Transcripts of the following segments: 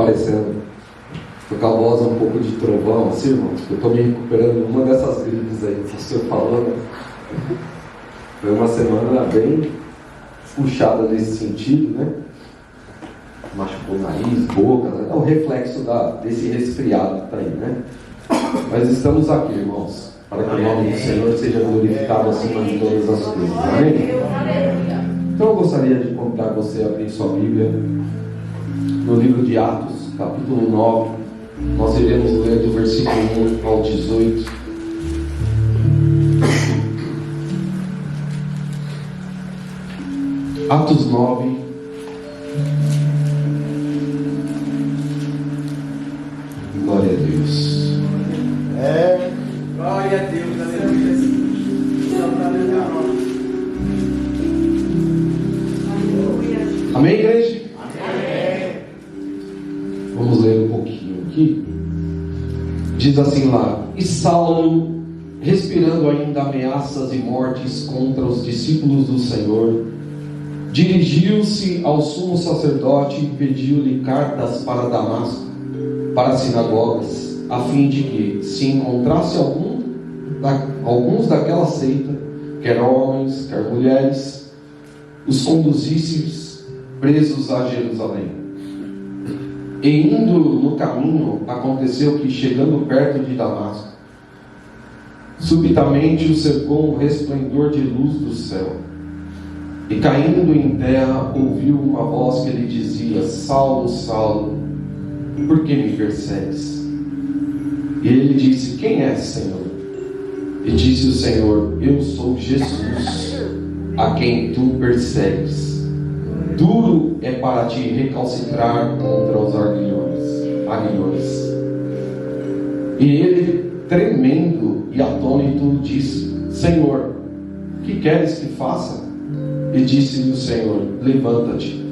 parecendo. Tô com a voz um pouco de trovão, assim, irmãos. Eu tô me recuperando uma dessas gripes aí que o senhor falou, né? Foi uma semana bem puxada nesse sentido, né? Machucou o nariz, boca, né? É o reflexo desse resfriado que está aí, né? Mas estamos aqui, irmãos, para que o nome do Senhor seja glorificado acima de todas as coisas. Amém? Então eu gostaria de convidar você a abrir sua Bíblia no livro de Atos, capítulo 9. Nós iremos ler do versículo 1 ao 18. Atos 9. Glória a Deus. Glória a Deus, aleluia. Amém, igreja? Amém. Vamos ler um pouquinho aqui. Diz assim lá: E Saulo, respirando ainda ameaças e mortes contra os discípulos do Senhor, dirigiu-se ao sumo sacerdote e pediu-lhe cartas para Damasco, para as sinagogas, a fim de que, se encontrasse alguns daquela seita, quer homens, quer mulheres, os conduzisse presos a Jerusalém. E indo no caminho, aconteceu que, chegando perto de Damasco, subitamente o cercou um resplendor de luz do céu. E caindo em terra, ouviu uma voz que lhe dizia: Saulo, Saulo, por que me persegues? E ele disse: Quem és, Senhor? E disse o Senhor: Eu sou Jesus, a quem tu persegues. Duro é para ti recalcitrar contra os aguilhões. E ele, tremendo e atônito, disse: Senhor, que queres que faça? E disse-lhe o Senhor: Levanta-te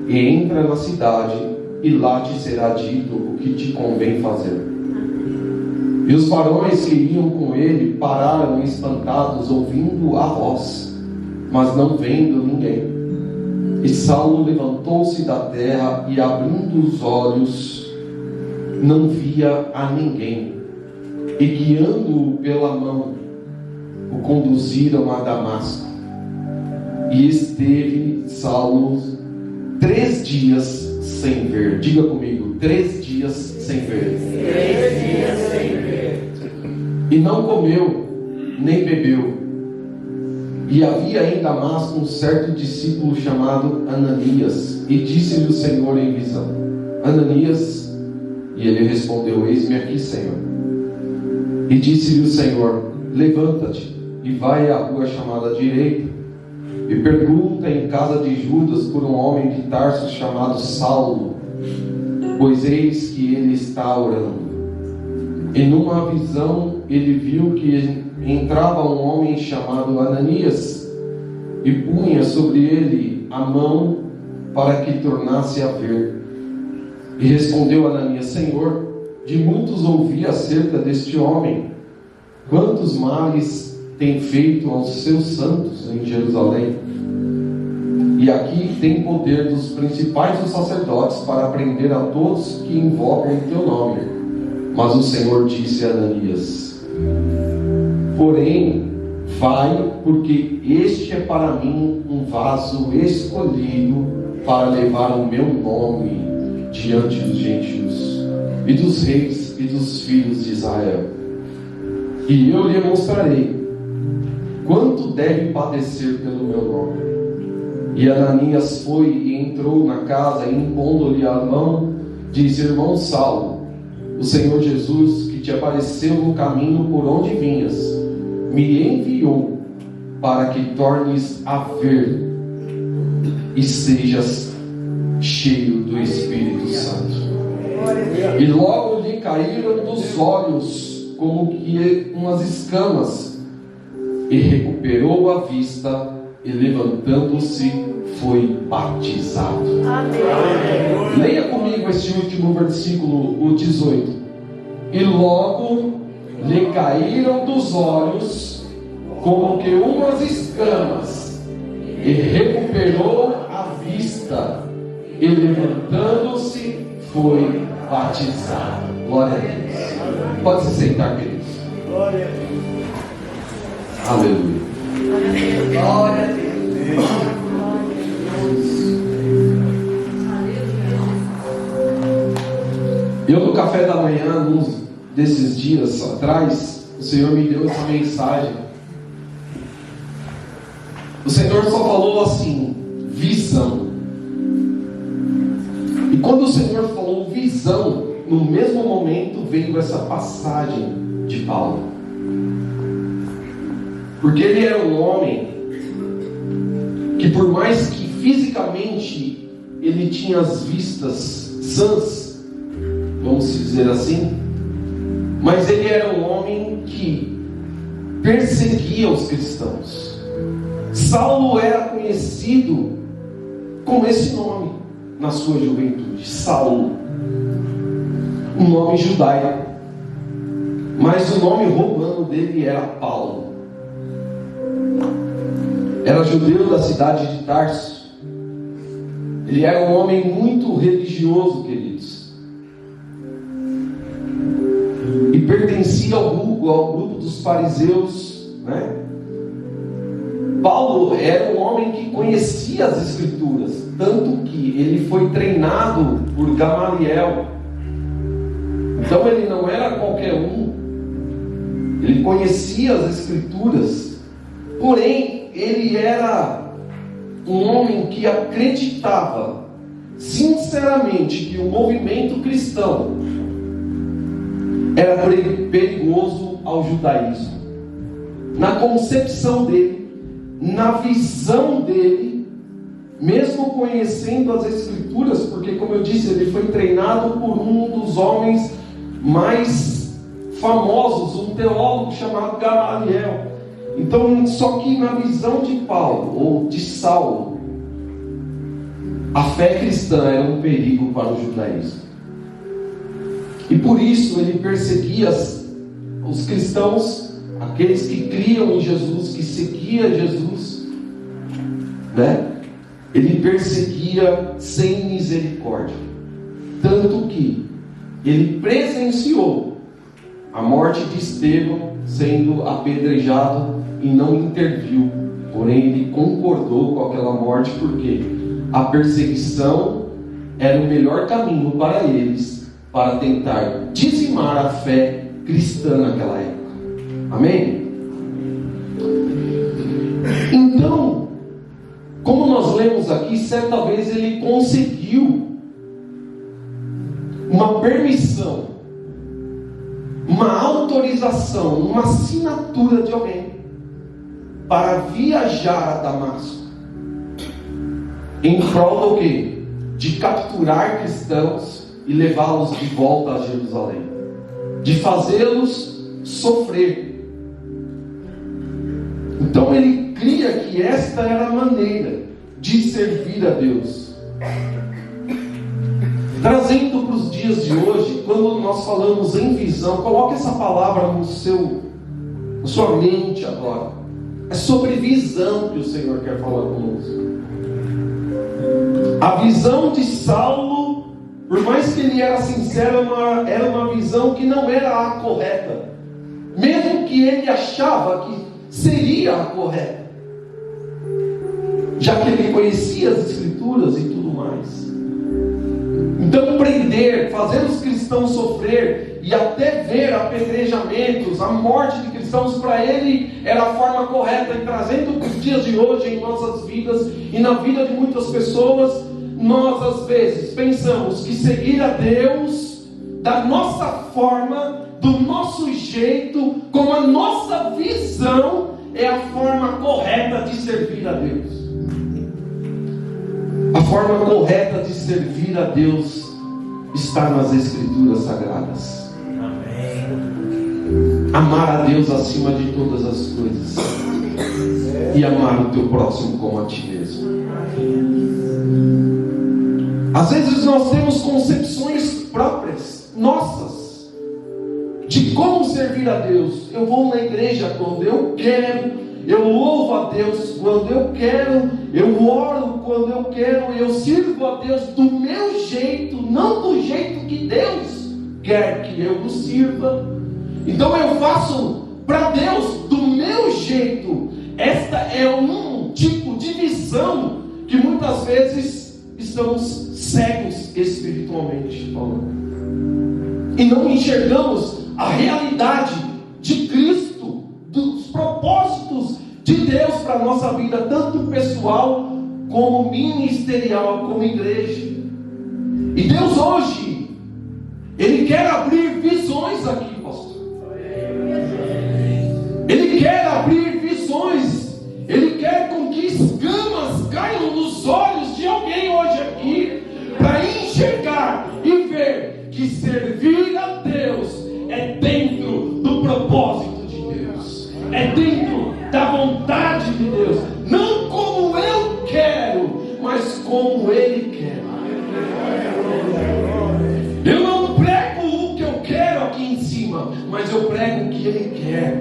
e entra na cidade, e lá te será dito o que te convém fazer. E os varões que iam com ele pararam espantados, ouvindo a voz, mas não vendo ninguém. E Saulo levantou-se da terra e, abrindo os olhos, não via a ninguém. E guiando-o pela mão, o conduziram a Damasco. E esteve Saulo 3 dias sem ver. Diga comigo: 3 dias sem ver. 3 dias sem ver. E não comeu, nem bebeu. E havia em Damasco um certo discípulo chamado Ananias. E disse-lhe o Senhor em visão: Ananias. E ele respondeu: Eis-me aqui, Senhor. E disse-lhe o Senhor: Levanta-te e vai à rua chamada Direita, e pergunta em casa de Judas por um homem de Tarso chamado Saulo, pois eis que ele está orando. E numa visão ele viu que entrava um homem chamado Ananias, e punha sobre ele a mão para que tornasse a ver. E respondeu Ananias: Senhor, de muitos ouvi acerca deste homem, quantos males tem feito aos seus santos em Jerusalém. E aqui tem poder dos principais dos sacerdotes para prender a todos que invocam o teu nome. Mas o Senhor disse a Ananias: Porém, vai, porque este é para mim um vaso escolhido para levar o meu nome diante dos gentios e dos reis e dos filhos de Israel. E eu lhe mostrarei quanto deve padecer pelo meu nome. E Ananias foi e entrou na casa, e impondo-lhe a mão, disse: Irmão Saulo, o Senhor Jesus, que te apareceu no caminho por onde vinhas, me enviou para que tornes a ver e sejas cheio do Espírito Santo. E logo lhe caíram dos olhos como que umas escamas, e recuperou a vista, e levantando-se foi batizado. Amém. Leia comigo esse último versículo, o 18. E logo lhe caíram dos olhos como que umas escamas, e recuperou a vista, e levantando-se foi batizado. Glória a Deus. Pode se sentar, queridos. Glória a Deus. Aleluia. Glória a Deus. Eu, no café da manhã, num desses dias atrás, o Senhor me deu essa mensagem. O Senhor só falou assim: visão. E quando o Senhor falou visão, no mesmo momento veio essa passagem de Paulo. Porque ele era um homem que, por mais que fisicamente ele tinha as vistas sãs, vamos dizer assim, mas ele era um homem que perseguia os cristãos. Saulo era conhecido com esse nome na sua juventude, Saulo, um nome judaico, mas o nome romano dele era Paulo. Era judeu da cidade de Tarso. Ele era um homem muito religioso, queridos, e pertencia ao grupo dos fariseus, né? Paulo era um homem que conhecia as Escrituras, tanto que ele foi treinado por Gamaliel. Então ele não era qualquer um, ele conhecia as Escrituras, porém ele era um homem que acreditava sinceramente que o movimento cristão era perigoso ao judaísmo. Na concepção dele, na visão dele, mesmo conhecendo as Escrituras, porque, como eu disse, ele foi treinado por um dos homens mais famosos, um teólogo chamado Gamaliel. Então, só que na visão de Paulo, ou de Saulo, a fé cristã era um perigo para o judaísmo. E por isso ele perseguia os cristãos, aqueles que criam em Jesus, que seguiam Jesus, né? Ele perseguia sem misericórdia, tanto que ele presenciou a morte de Estevão sendo apedrejado e não interviu, porém ele concordou com aquela morte, porque a perseguição era o melhor caminho para eles, para tentar dizimar a fé cristã naquela época. Amém? Então, como nós lemos aqui, certa vez ele conseguiu uma permissão, uma autorização, uma assinatura de alguém para viajar a Damasco, em prol do quê? De capturar cristãos e levá-los de volta a Jerusalém, de fazê-los sofrer. Então ele cria que esta era a maneira de servir a Deus. Trazendo para os dias de hoje, quando nós falamos em visão, coloque essa palavra na sua mente agora. É sobre visão que o Senhor quer falar conosco. A visão de Saulo, por mais que ele era sincero, era uma visão que não era a correta, mesmo que ele achava que seria a correta, já que ele conhecia as Escrituras e tudo mais. Então, prender, fazer os cristãos sofrer e até ver apedrejamentos, a morte de cristãos, para ele era a forma correta. E trazendo para os dias de hoje em nossas vidas e na vida de muitas pessoas, nós às vezes pensamos que seguir a Deus da nossa forma, do nosso jeito, com a nossa visão, é a forma correta de servir a Deus. A forma correta de servir a Deus está nas Escrituras Sagradas. Amém. Amar a Deus acima de todas as coisas e amar o teu próximo como a ti mesmo. Às vezes nós temos concepções próprias, nossas, de como servir a Deus. Eu vou na igreja quando eu quero, eu louvo a Deus quando eu quero, eu oro quando eu quero, eu sirvo a Deus do meu jeito, não do jeito que Deus quer que eu o sirva. Então eu faço para Deus do meu jeito. Esta é um tipo de visão que muitas vezes estamos cegos espiritualmente falando, e não enxergamos a realidade de Cristo, dos propósitos de Deus para a nossa vida, tanto pessoal como ministerial, como igreja. E Deus hoje, Ele quer abrir visões aqui, pastor. Ele quer abrir visões. Ele quer com que escamas caiam nos olhos de alguém hoje aqui, para enxergar e ver que servir a Deus é dentro do propósito de Deus, é dentro da vontade de Deus, não como eu quero, mas como Ele quer. Eu não prego o que eu quero aqui em cima, mas eu prego o que Ele quer.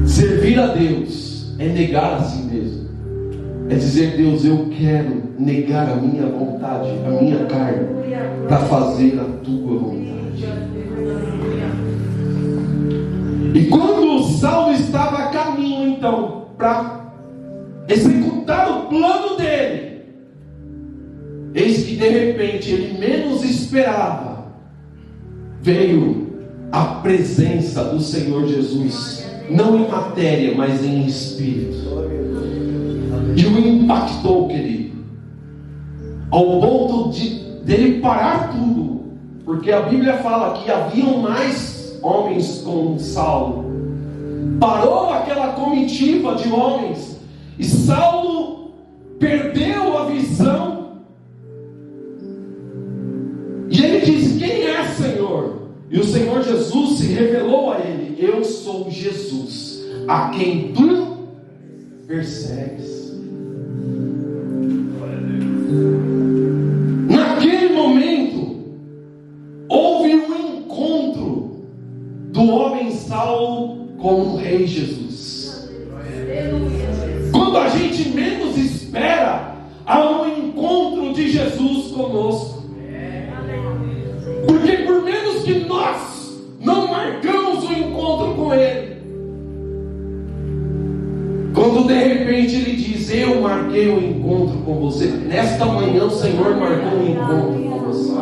Servir a Deus é negar a si mesmo, é dizer: Deus, eu quero negar a minha vontade, a minha carne, para fazer a tua vontade. E quando Saulo estava a caminho, então, para executar o plano dele, eis que de repente ele menos esperava, veio a presença do Senhor Jesus, não em matéria, mas em espírito, e o impactou, querido, ao ponto dele parar tudo, porque a Bíblia fala que haviam mais homens com Saulo. Parou aquela comitiva de homens, e Saulo perdeu a visão, e ele disse: quem é, Senhor? E o Senhor Jesus se revelou a ele: eu sou Jesus, a quem tu persegues. Naquele momento houve um encontro do homem Saulo com o rei Jesus. Quando a gente menos espera, há um encontro de Jesus conosco. Porque por menos que nós não marcamos o encontro com Ele, quando de repente Ele diz: eu marquei o encontro com você, nesta manhã o Senhor marcou um encontro com você.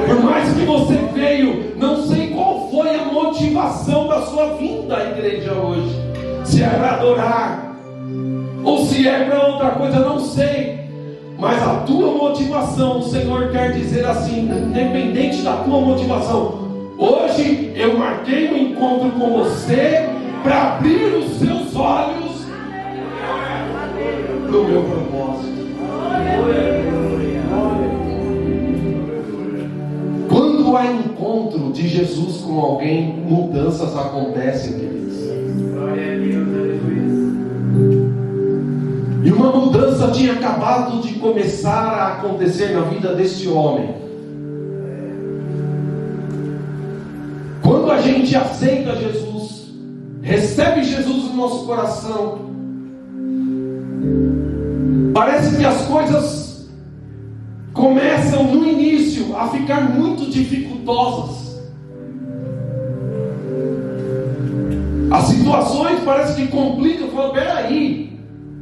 Por mais que você veio, não sei qual foi a motivação da sua vinda à igreja hoje, se é para adorar ou se é para outra coisa, não sei. Mas a tua motivação, o Senhor quer dizer assim, independente da tua motivação, hoje eu marquei um encontro com você para abrir os seus olhos para o meu propósito. Quando há encontro de Jesus com alguém, mudanças acontecem, queridos. E uma mudança tinha acabado de começar a acontecer na vida deste homem. Quando a gente aceita Jesus, recebe Jesus no nosso coração, parece que as coisas começam no início a ficar muito dificultosas. As situações parecem que complicam. Fala: peraí,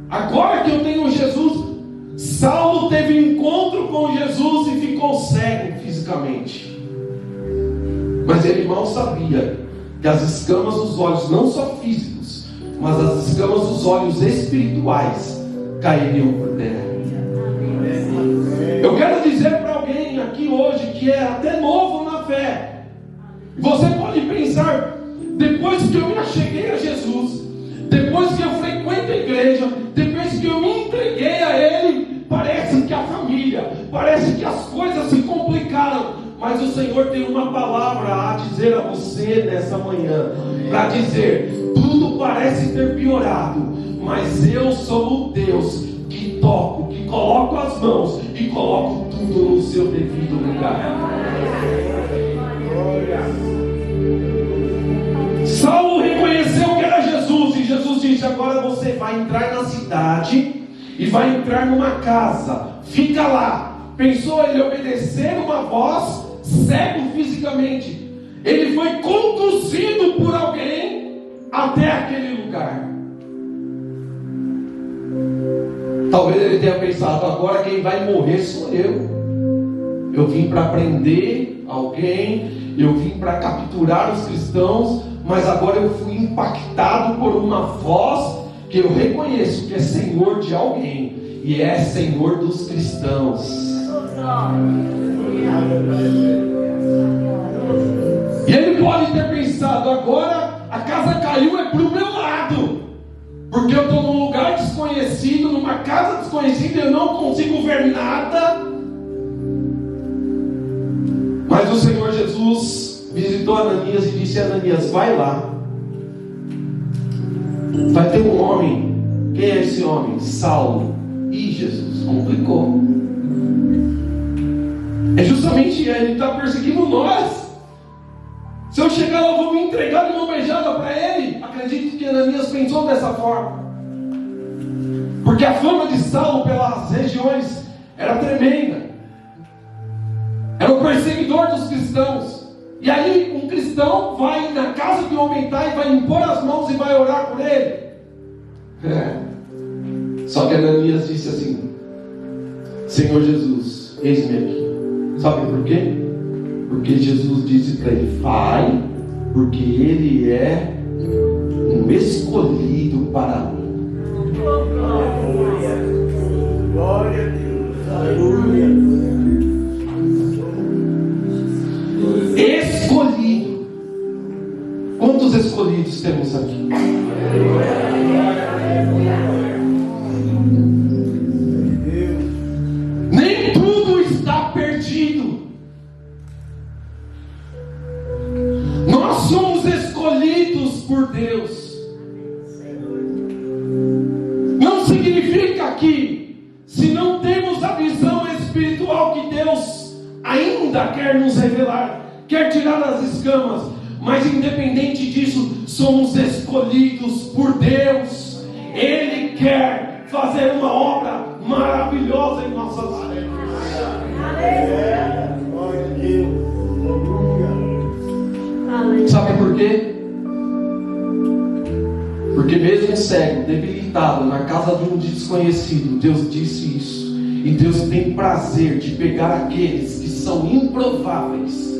agora que eu tenho Jesus. Saulo teve um encontro com Jesus e ficou cego fisicamente, mas ele mal sabia que as escamas dos olhos, não só físicos, mas as escamas dos olhos espirituais, cairiam por terra. Eu quero dizer para alguém aqui hoje que é até novo na fé, você pode pensar: depois que eu me acheguei a Jesus, depois que eu frequento a igreja, depois que eu me entreguei a Ele, parece que a família, parece que as coisas se complicaram. Mas o Senhor tem uma palavra a dizer a você nessa manhã, para dizer: tudo parece ter piorado, mas eu sou o Deus que toco, que coloco as mãos e coloco tudo no seu devido lugar. Saulo reconheceu que era Jesus, e Jesus disse: agora você vai entrar na cidade e vai entrar numa casa, fica lá. Pensou ele obedecer uma voz, cego fisicamente. Ele foi conduzido por alguém até aquele lugar. Talvez ele tenha pensado: agora quem vai morrer sou eu. Eu vim para prender alguém, eu vim para capturar os cristãos, mas agora eu fui impactado por uma voz que eu reconheço que é Senhor de alguém, e é Senhor dos cristãos. E ele pode ter pensado: agora a casa caiu é para o meu lado, porque eu estou num lugar desconhecido, numa casa desconhecida, eu não consigo ver nada. Mas o Senhor Jesus visitou Ananias e disse: Ananias, vai lá, vai ter um homem. Quem é esse homem? Saulo. Ih, Jesus, complicou. É justamente ele está perseguindo nós. Se eu chegar lá, eu vou me entregar de uma beijada para ele. Acredito que Ananias pensou dessa forma, porque a fama de Saulo pelas regiões era tremenda. Era o perseguidor dos cristãos. E aí um cristão vai na casa de um homem tal e vai impor as mãos e vai orar por ele. Só que Ananias disse assim: Senhor Jesus, eis-me aqui. Sabe por quê? Porque Jesus disse para ele: vai, porque ele é um escolhido para mim. Glória a Deus. Aleluia. Escolhido. Quantos escolhidos temos aqui? Nem tudo está perdido. Nós somos escolhidos por Deus. Não significa que, se não temos a visão espiritual que Deus ainda quer nos revelar, quer tirar as escamas, mas independente disso, somos escolhidos por Deus. Ele quer fazer uma obra maravilhosa em nossas vidas. Glória a Deus. Sabe por quê? Porque mesmo cego, debilitado, na casa de um desconhecido, Deus disse isso. E Deus tem prazer de pegar aqueles que são improváveis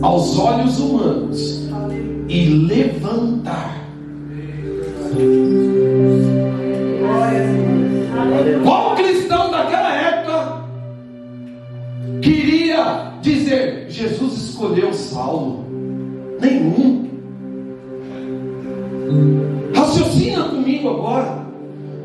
aos olhos humanos e levantar. Qual cristão daquela época queria dizer: Jesus escolheu Saulo? Nenhum. Raciocina comigo agora.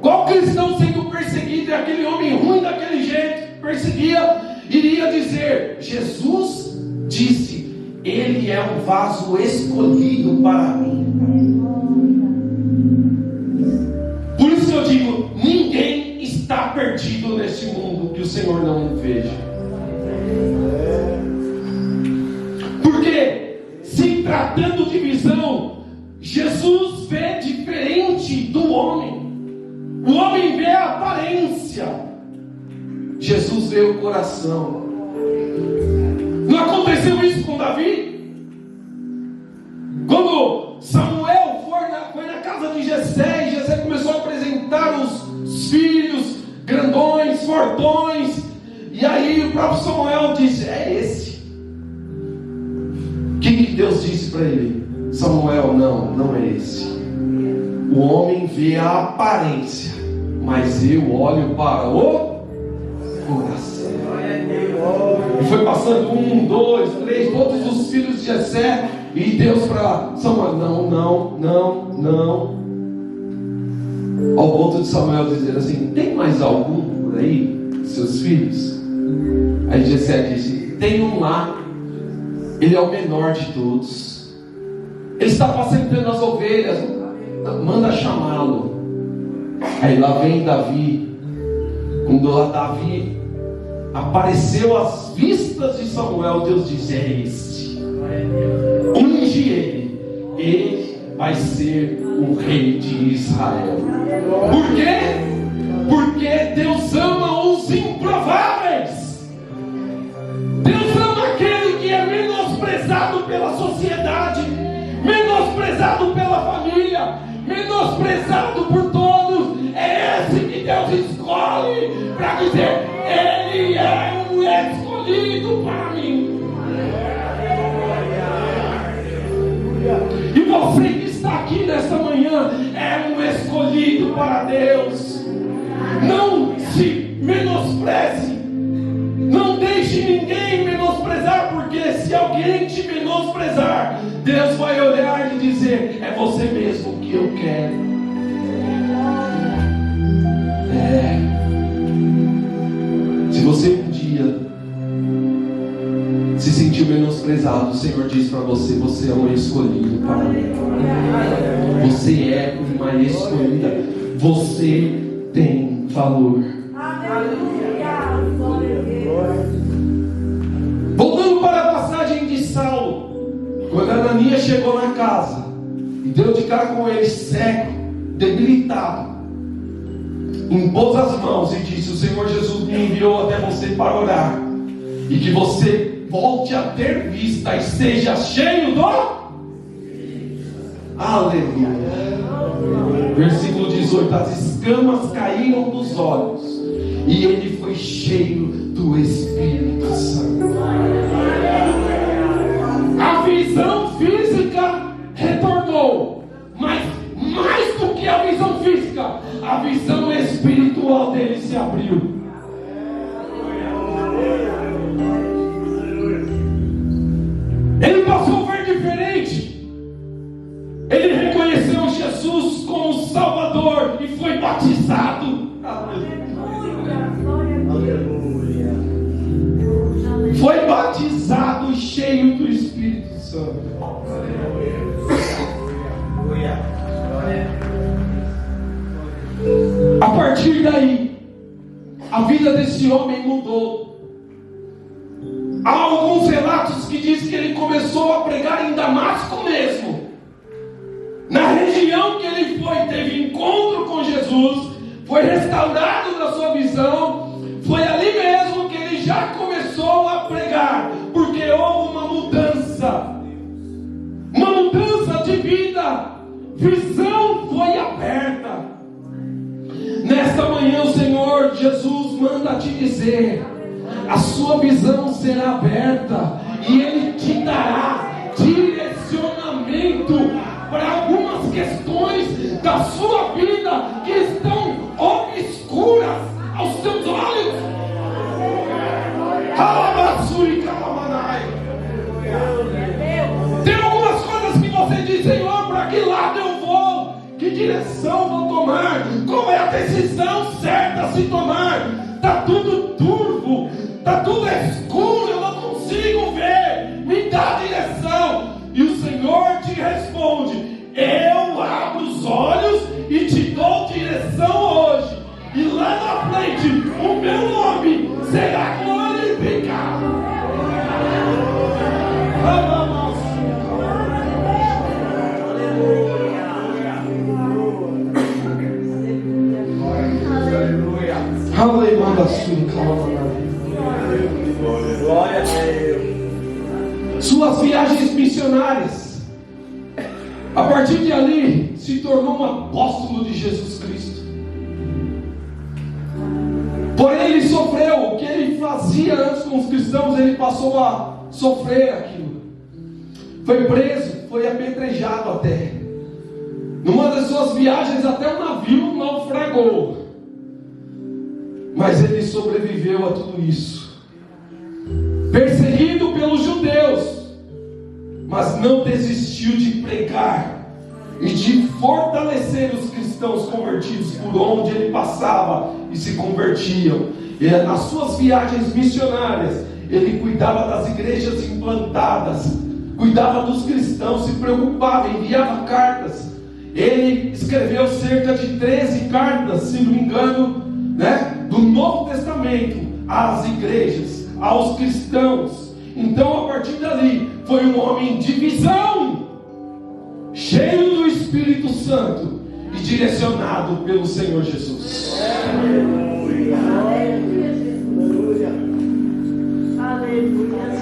Qual cristão sendo perseguido, e aquele homem ruim daquele jeito perseguia, iria dizer: Jesus disse, ele é um vaso escolhido para mim. Por isso eu digo: ninguém está perdido neste mundo que o Senhor não veja. Porque, se tratando de visão, Jesus vê diferente do homem. O homem vê a aparência, Jesus vê o coração. Não aconteceu isso com Davi? Quando Samuel foi na casa de Jessé, e Jessé começou a apresentar os filhos grandões, fortões, e aí o próprio Samuel disse: é esse. O que Deus disse para ele? Samuel, não é esse. O homem vê a aparência, mas eu olho para o coração. E foi passando 1, 2, 3, todos os filhos de Jessé, e Deus para Samuel: não. Ao ponto de Samuel dizer assim: tem mais algum por aí, seus filhos? Aí Jessé disse: tem um lá, ele é o menor de todos, ele está apacentando as ovelhas, manda chamá-lo. Aí lá vem Davi. Quando Davi apareceu às vistas de Samuel, Deus disse: é este. Unge ele vai ser o rei de Israel. Por quê? Porque Deus ama os improváveis. Deus ama aquele que é menosprezado pela sociedade, menosprezado pela família, menosprezado por todos. É esse que Deus escolhe para dizer: ele é um escolhido para mim. E você que está aqui nesta manhã é um escolhido para Deus. Não se menospreze. Não deixe ninguém menosprezar, porque se alguém te menosprezar, Deus vai olhar e dizer: é você mesmo que eu quero. Se você um dia se sentiu menosprezado, o Senhor diz para você: você é um escolhido para mim. Você é uma escolhida. Você tem valor. Voltando para a passagem de Saulo, quando Ananias chegou na casa e deu de cara com ele, cego, debilitado, impôs as mãos e disse: o Senhor Jesus me enviou até você para orar, e que você volte a ter vista e seja cheio do... Aleluia. Versículo 18: as escamas caíram dos olhos e ele foi cheio do Espírito Santo. A visão física retornou, mas mais do que a visão física, a visão espiritual dele se abriu. Ele passou a ver diferente. Ele reconheceu Jesus como Salvador e foi batizado. Foi batizado cheio do Espírito Santo. A partir daí, a vida desse homem mudou. Há alguns relatos que dizem que ele começou a pregar em Damasco mesmo. Na região que ele foi, teve encontro com Jesus, foi restaurado na sua visão. Foi ali mesmo que ele já começou a pregar, porque houve uma mudança de vida. Visão foi aberta. Nesta manhã o Senhor Jesus manda te dizer: a sua visão será aberta e Ele te dará direcionamento para algumas questões da sua vida que estão obscuras aos seus olhos. Tem algumas coisas que você diz: Senhor, para que lado eu vou? Que direção vou tomar? Qual é a decisão certa a se tomar? Está tudo turvo, está tudo escuro, eu não consigo ver. Me dá direção. E o Senhor te responde: eu abro os olhos e te dou direção hoje. E lá na frente o meu nome será glorificado. Glória a Deus. Suas viagens missionárias, a partir de ali, se tornou um apóstolo de Jesus Cristo. Porém, ele sofreu o que ele fazia antes com os cristãos, ele passou a sofrer aquilo. Foi preso, foi apedrejado até. Numa das suas viagens, até o navio naufragou. Mas ele sobreviveu a tudo isso. Perseguido pelos judeus, mas não desistiu de pregar e de fortalecer os cristãos convertidos por onde ele passava e se convertiam. E nas suas viagens missionárias, ele cuidava das igrejas implantadas, cuidava dos cristãos, se preocupava, enviava cartas. Ele escreveu cerca de 13 cartas, se não me engano, do Novo Testamento às igrejas, aos cristãos. Então, a partir dali, foi um homem de visão, cheio do Espírito Santo e direcionado pelo Senhor Jesus.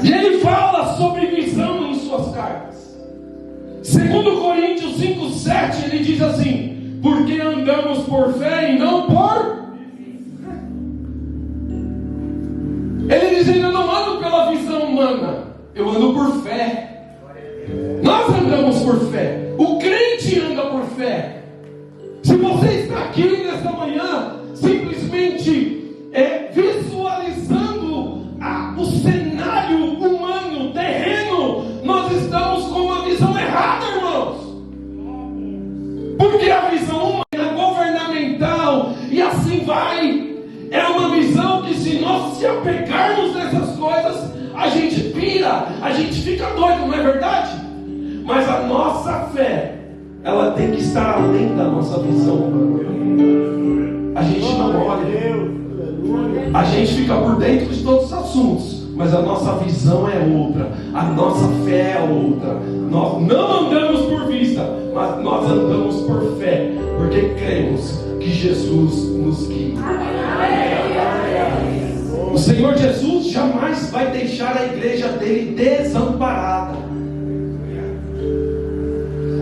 E ele fala sobre visão em suas cartas. 2 Coríntios 5:7, ele diz assim: porque andamos por fé e não por... Ele diz: eu não ando pela visão humana, eu ando por fé. Nós andamos por fé. O crente anda por fé. Se você está aqui nesta manhã simplesmente visualizando o cenário humano, terreno, nós estamos com uma visão errada, irmãos. Porque a visão humana é governamental e assim vai. É uma visão que, se nós se apegarmos nessas coisas, a gente pira, a gente fica doido, não é verdade? Mas a nossa fé, ela tem que estar além da nossa visão humana. A gente não olha, a gente fica por dentro de todos os assuntos, mas a nossa visão é outra, a nossa fé é outra. Nós não andamos por vista, mas nós andamos por fé, porque cremos que Jesus nos guia. O Senhor Jesus jamais vai deixar a igreja dele desamparada.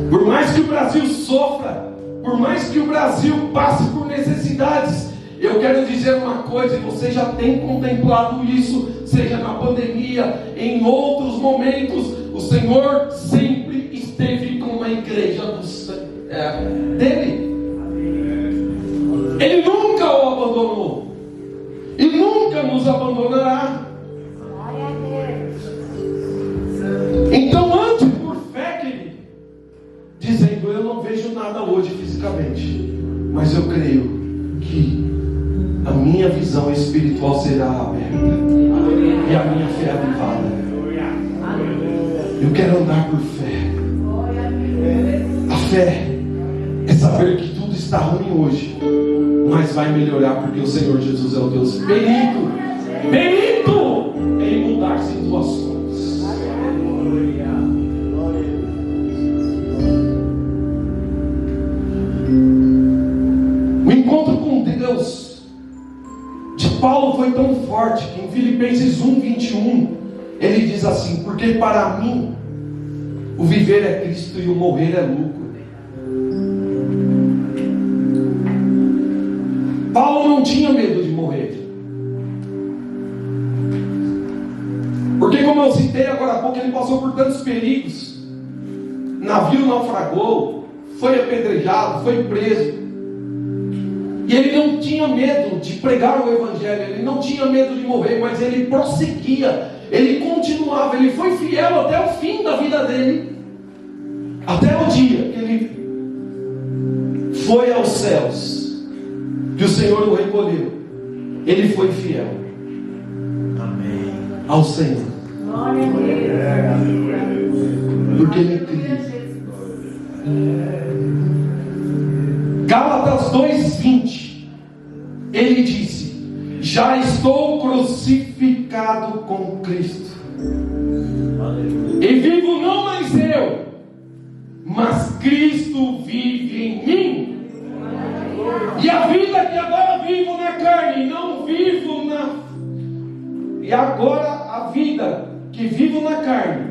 Por mais que o Brasil sofra, por mais que o Brasil passe por necessidades, eu quero dizer uma coisa, e você já tem contemplado isso, seja na pandemia, em outros momentos, o Senhor sempre esteve com a igreja dele. Ele nunca o abandonou e nunca nos abandonará. Então ande por fé, querido, dizendo: eu não vejo nada hoje fisicamente, mas eu creio que a minha visão espiritual será aberta e a minha fé avivada. Eu quero andar por fé. A fé é saber que tudo está ruim hoje, mas vai melhorar, porque o Senhor Jesus é o Deus perito em mudar situações. O encontro com Deus de Paulo foi tão forte que em Filipenses 1:21 ele diz assim: porque para mim o viver é Cristo e o morrer é lucro. Paulo não tinha medo de morrer, porque, como eu citei agora há pouco, ele passou por tantos perigos. Navio naufragou, foi apedrejado, foi preso, e ele não tinha medo de pregar o Evangelho, ele não tinha medo de morrer, mas ele prosseguia, ele continuava, ele foi fiel até o fim da vida dele, até o dia que ele foi aos céus, que o Senhor o recolheu. Ele foi fiel. Amém. Ao Senhor. Glória a Deus. Porque ele cria. Gálatas 2:20, ele disse: já estou crucificado com Cristo, e vivo não mais eu, mas Cristo vive em mim. E a vida que agora vivo na carne, não vivo na... E agora a vida que vivo na carne,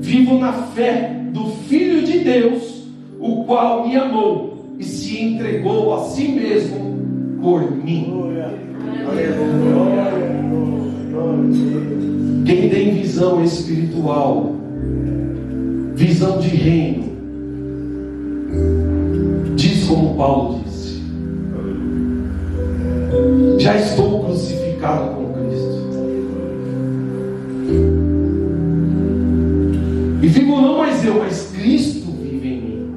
vivo na fé do Filho de Deus, o qual me amou e se entregou a si mesmo por mim. Quem tem visão espiritual, visão de reino, diz como Paulo disse: já estou crucificado com Cristo, e vivo não mais eu, mas Cristo vive em mim.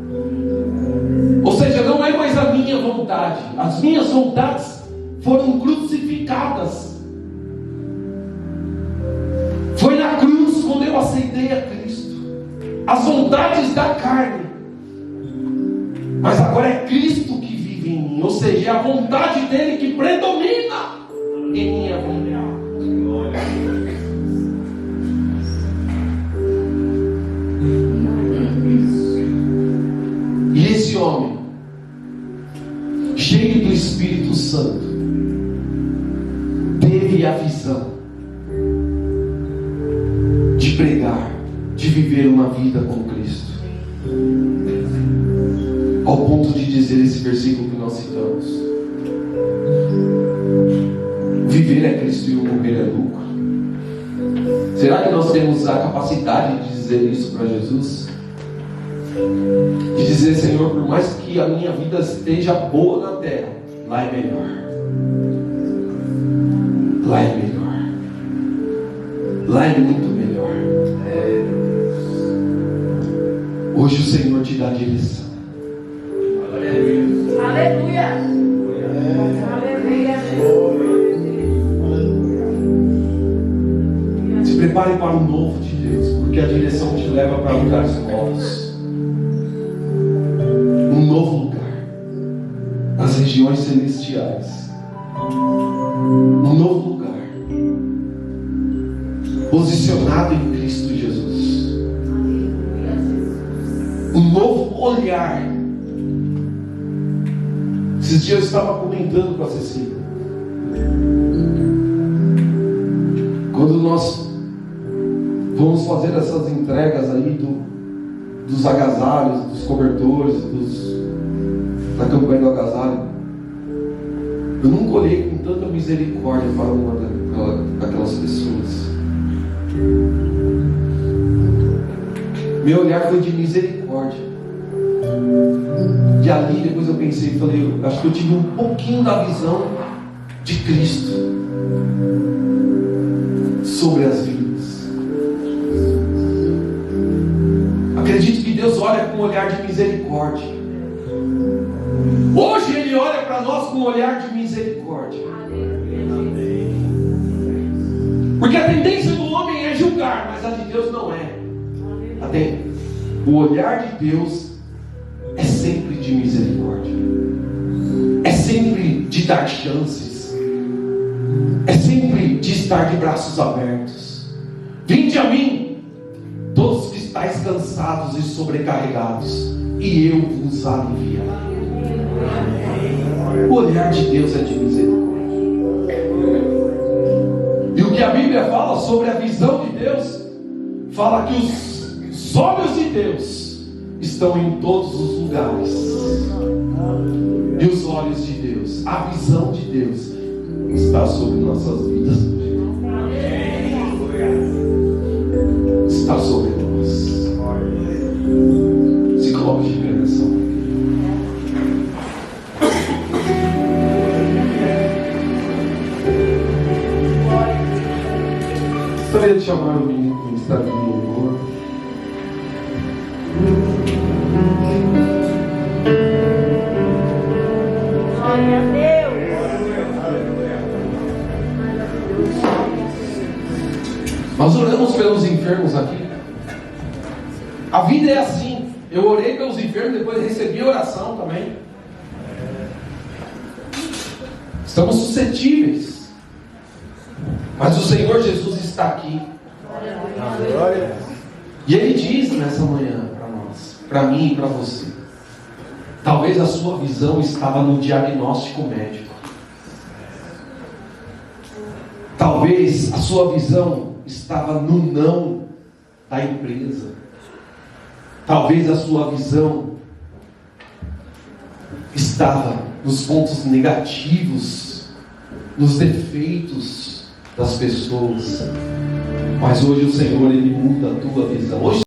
Ou seja, não é mais a minha vontade, as minhas vontades foram crucificadas. Foi na cruz quando eu aceitei a Cristo, as vontades da carne, mas agora é Cristo que vive em mim, ou seja, é a vontade dele que predomina em minha vida. ter a visão de pregar, de viver uma vida com Cristo, ao ponto de dizer esse versículo que nós citamos: viver é Cristo e o morrer é lucro. Será que nós temos a capacidade de dizer isso para Jesus? De dizer: Senhor, por mais que a minha vida esteja boa na terra, lá é melhor. Lá é melhor. Lá é muito melhor. Hoje o Senhor te dá direção. Aleluia. Aleluia. Se prepare para o novo de Deus, porque a direção te leva para lugares novos. Um novo lugar, nas regiões celestiais. Um novo lugar, posicionado em Cristo Jesus. Um novo olhar. Esses dias eu estava comentando com a Cecília, quando nós vamos fazer essas entregas aí dos agasalhos, dos cobertores, da campanha do agasalho, eu nunca olhei com tanta misericórdia para uma daquelas pessoas. Meu olhar foi de misericórdia. E ali depois eu pensei e falei: eu acho que eu tive um pouquinho da visão de Cristo sobre as vidas. Acredito que Deus olha com um olhar de misericórdia. Hoje Ele olha para nós com um olhar de misericórdia. Porque a tendência do homem é julgar, mas a de Deus não é. O olhar de Deus é sempre de misericórdia, é sempre de dar chances, é sempre de estar de braços abertos. Vinde a mim, todos que estáis cansados e sobrecarregados, e eu vos aliviarei. O olhar de Deus é de misericórdia. E o que a Bíblia fala sobre a visão de Deus, fala que os olhos de Deus estão em todos os lugares. E os olhos de Deus, a visão de Deus, está sobre nossas vidas. Está sobre nós. Se coloque de bênção. Gostaria de chamar o ministério do louvor. Glória a Deus. Nós oramos pelos enfermos aqui. A vida é assim. Eu orei pelos enfermos, depois recebi oração também. Estamos suscetíveis. Mas o Senhor Jesus está aqui. E Ele diz nessa manhã para nós, para mim e para você: talvez a sua visão estava no diagnóstico médico. Talvez a sua visão estava no não da empresa. Talvez a sua visão estava nos pontos negativos, nos defeitos das pessoas. Mas hoje o Senhor, Ele muda a tua visão. Hoje